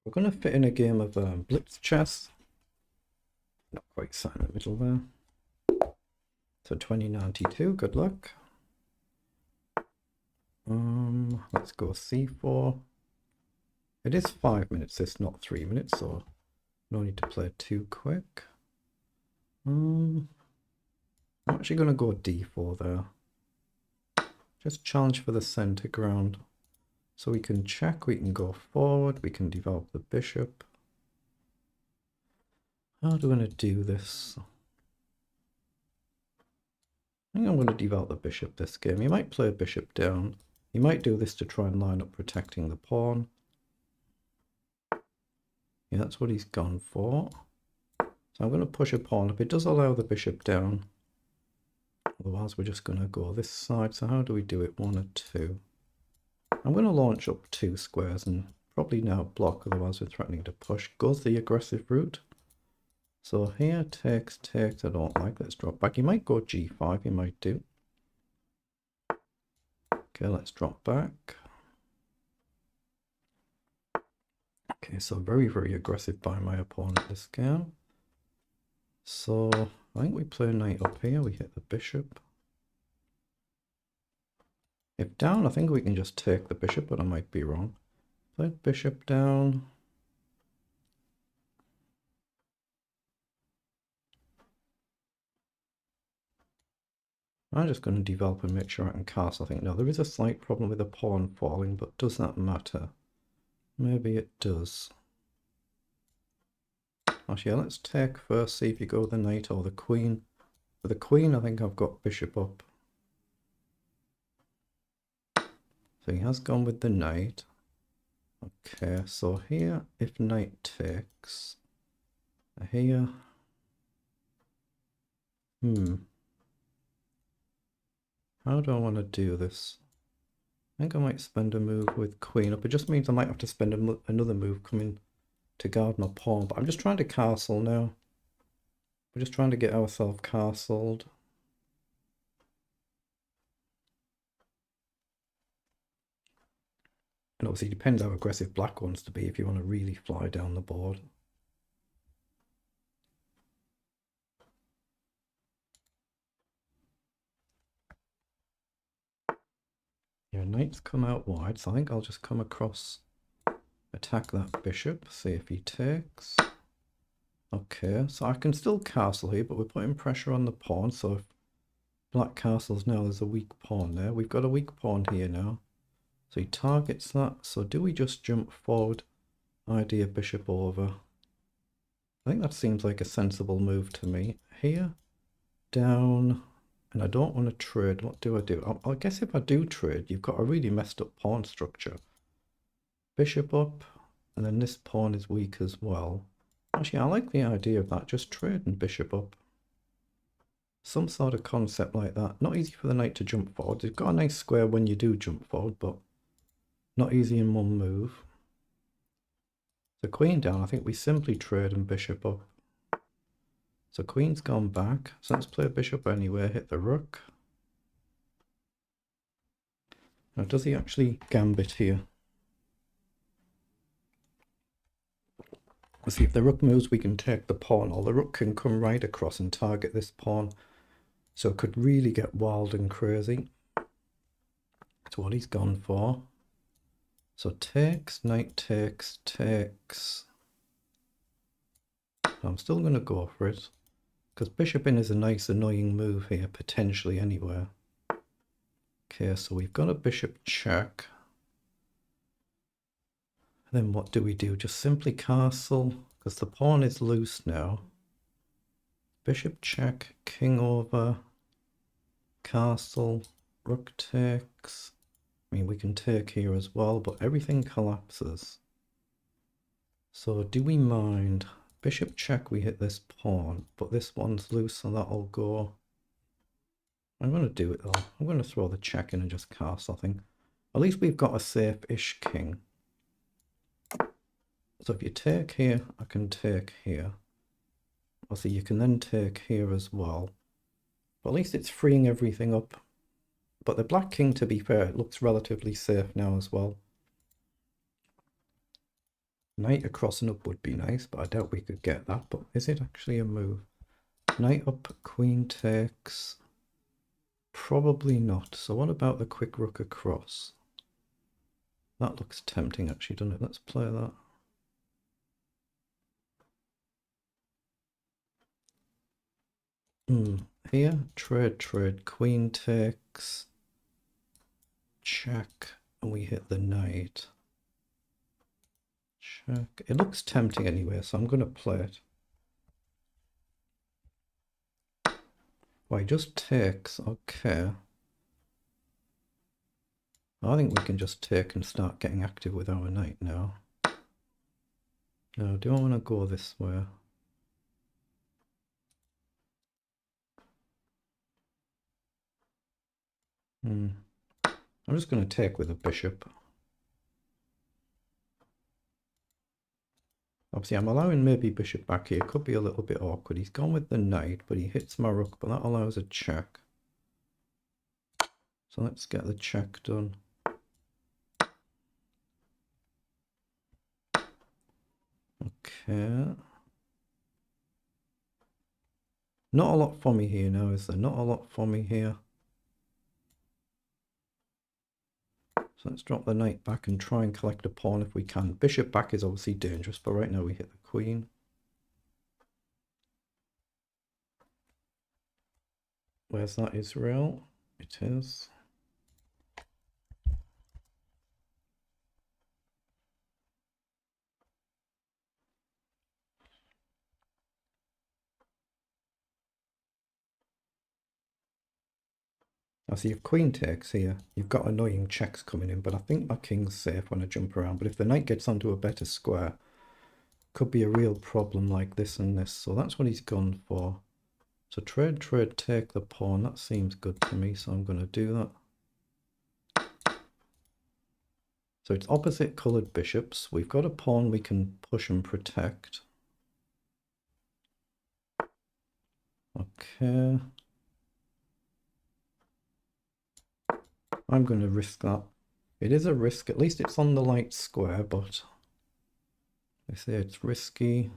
We're going to fit in a game of blitz chess. Not quite sat in the middle there. So 2092, good luck. Let's go c4. It is 5 minutes, it's not 3 minutes, so no need to play too quick. I'm actually going to go d4 there. Just challenge for the center ground. So we can check, we can go forward, we can develop the bishop. How do I want to do this? I think I'm going to develop the bishop this game. You might play a bishop down. You might do this to try and line up protecting the pawn. Yeah, that's what he's gone for. So I'm going to push a pawn up. It does allow the bishop down. Otherwise, we're just going to go this side. So how do we do it? 1 or 2? I'm going to launch up 2 squares and probably now block. Otherwise, we're threatening to push. Goes the aggressive route. So here, takes. I don't like. Let's drop back. You might go g5. You might do. Okay, let's drop back. Okay, so very, very aggressive by my opponent this game. So I think we play knight up here. We hit the bishop. If down, I think we can just take the bishop, but I might be wrong. Play bishop down. I'm just going to develop and make sure I can castle. I think no, there is a slight problem with the pawn falling, but does that matter? Maybe it does. Actually, yeah, let's take first, see if you go the knight or the queen. For the queen, I think I've got bishop up. So he has gone with the knight. Okay, so here, if knight takes, here, how do I want to do this? I think I might spend a move with queen up. It just means I might have to spend another move coming to guard my pawn. But I'm just trying to castle now. We're just trying to get ourselves castled. And obviously it depends how aggressive black wants to be if you want to really fly down the board. Yeah, knight's come out wide, so I think I'll just come across, attack that bishop, see if he takes. Okay, so I can still castle here, but we're putting pressure on the pawn, so if black castles now, there's a weak pawn there. We've got a weak pawn here now. So he targets that. So do we just jump forward, idea bishop over? I think that seems like a sensible move to me. Here, down, and I don't want to trade. What do? I guess if I do trade, you've got a really messed up pawn structure. Bishop up, and then this pawn is weak as well. Actually, I like the idea of that, just trading bishop up. Some sort of concept like that. Not easy for the knight to jump forward. You've got a nice square when you do jump forward, but not easy in one move. So queen down, I think we simply trade and bishop up. So queen's gone back. So let's play bishop anywhere, hit the rook. Now does he actually gambit here? Let's see, if the rook moves, we can take the pawn, or the rook can come right across and target this pawn. So it could really get wild and crazy. That's what he's gone for. So takes, knight takes. I'm still going to go for it, because bishop in is a nice annoying move here, potentially anywhere. Okay, so we've got a bishop check. Then what do we do? Just simply castle, because the pawn is loose now. Bishop check, king over, castle, rook takes. I mean, we can take here as well, but everything collapses. So do we mind? Bishop check, we hit this pawn, but this one's loose, so that'll go. I'm going to do it though. I'm going to throw the check in and just castle, I think. At least we've got a safe-ish king. So if you take here, I can take here. Obviously, you can then take here as well. But at least it's freeing everything up. But the black king, to be fair, it looks relatively safe now as well. Knight across and up would be nice, but I doubt we could get that. But is it actually a move? Knight up, queen takes. Probably not. So what about the quick rook across? That looks tempting actually, doesn't it? Let's play that. Here, trade, queen takes, check, and we hit the knight. Check. It looks tempting anyway, so I'm going to play it. Why, just takes, okay. I think we can just take and start getting active with our knight now. Now, do I want to go this way? I'm just going to take with a bishop. Obviously, I'm allowing maybe bishop back here. Could be a little bit awkward. He's gone with the knight, but he hits my rook, but that allows a check. So let's get the check done. Okay. Not a lot for me here now, is there? Not a lot for me here. So let's drop the knight back and try and collect a pawn if we can. Bishop back is obviously dangerous, but right now we hit the queen. Where's that Israel? It is. Now see if queen takes here, you've got annoying checks coming in, but I think my king's safe when I jump around. But if the knight gets onto a better square, could be a real problem like this and this. So that's what he's gone for. So trade, take the pawn. That seems good to me, so I'm going to do that. So it's opposite coloured bishops. We've got a pawn we can push and protect. Okay. I'm going to risk that. It is a risk. At least it's on the light square, but they say it's risky.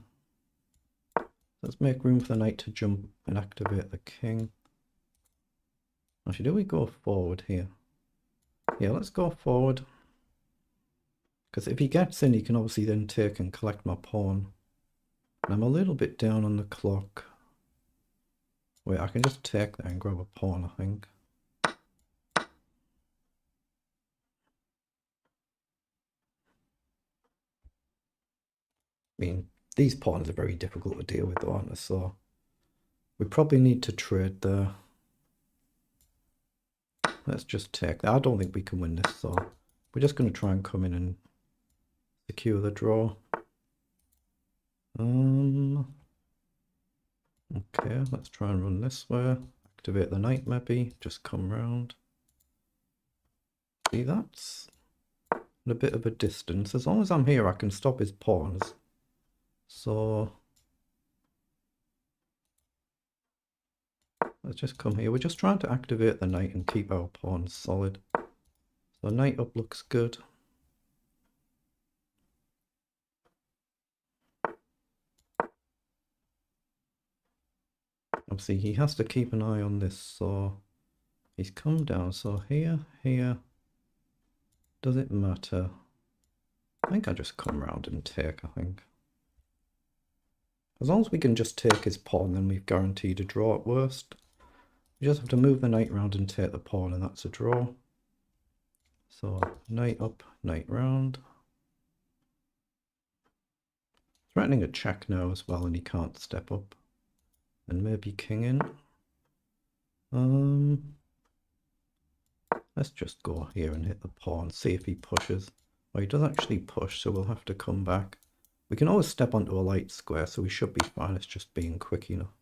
Let's make room for the knight to jump and activate the king. Actually, do we go forward here? Yeah, let's go forward. Because if he gets in, he can obviously then take and collect my pawn. And I'm a little bit down on the clock. Wait, I can just take that and grab a pawn, I think. I mean, these pawns are very difficult to deal with, though, aren't they? So we probably need to trade there. Let's just take that. I don't think we can win this, so we're just going to try and come in and secure the draw. Okay, let's try and run this way. Activate the knight, maybe. Just come round. See, that's a bit of a distance. As long as I'm here, I can stop his pawns. So let's just come here. We're just trying to activate the knight and keep our pawns solid. So knight up looks good. Obviously, he has to keep an eye on this, so he's come down. So here. Does it matter? I think I just come round and take, I think. As long as we can just take his pawn, then we've guaranteed a draw at worst. We just have to move the knight round and take the pawn, and that's a draw. So knight up, knight round. Threatening a check now as well, and he can't step up. And maybe king in. Let's just go here and hit the pawn, see if he pushes. Well, he does actually push, so we'll have to come back. We can always step onto a light square, so we should be fine. It's just being quick enough.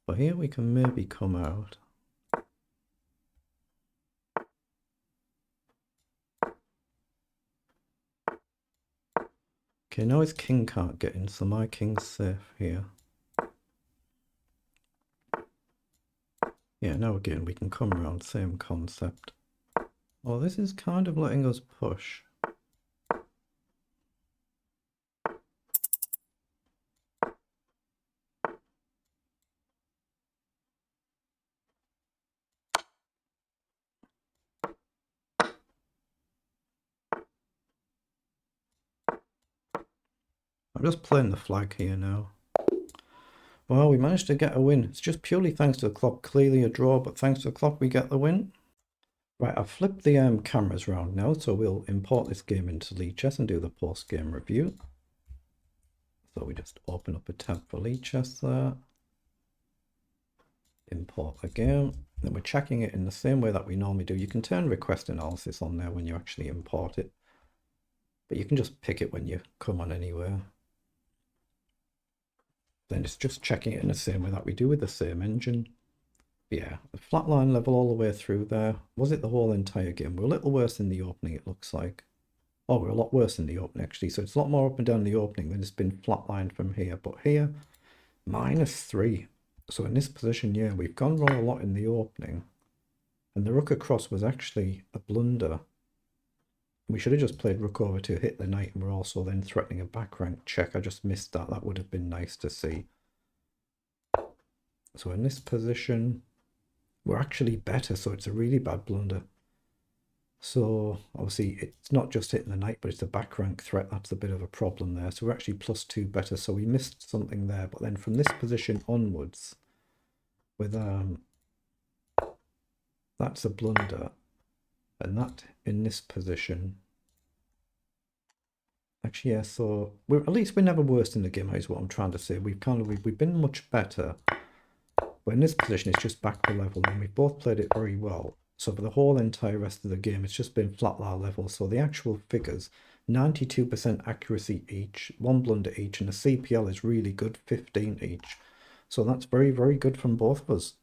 But here we can maybe come out. Okay, now his king can't get in, so my king's safe here. Yeah, now again we can come around, same concept. Oh, this is kind of letting us push. I'm just playing the flag here now. Well, we managed to get a win. It's just purely thanks to the clock. Clearly a draw, but thanks to the clock we get the win. Right, I've flipped the cameras around now, so we'll import this game into Lichess and do the post-game review. So we just open up a tab for Lichess there. Import the game. Then we're checking it in the same way that we normally do. You can turn request analysis on there when you actually import it, but you can just pick it when you come on anywhere. Then it's just checking it in the same way that we do with the same engine. Yeah, the flatline level all the way through there. Was it the whole entire game? We're a little worse in the opening, it looks like. Oh, we're a lot worse in the opening, actually. So it's a lot more up and down the opening than it's been flatlined from here. But here, -3. So in this position, yeah, we've gone wrong a lot in the opening. And the rook across was actually a blunder. We should have just played rook over to hit the knight, and we're also then threatening a back rank check. I just missed that. That would have been nice to see. So in this position, we're actually better, so it's a really bad blunder. So obviously it's not just hitting the knight, but it's a back rank threat. That's a bit of a problem there. So we're actually +2 better. So we missed something there. But then from this position onwards, with that's a blunder, and that in this position. Actually, yeah. So we're at least we're never worse in the game. Is what I'm trying to say. We've been much better. But in this position, it's just back to level, and we've both played it very well. So for the whole entire rest of the game, it's just been flat lie level. So the actual figures, 92% accuracy each, 1 blunder each, and the CPL is really good, 15 each. So that's very, very good from both of us.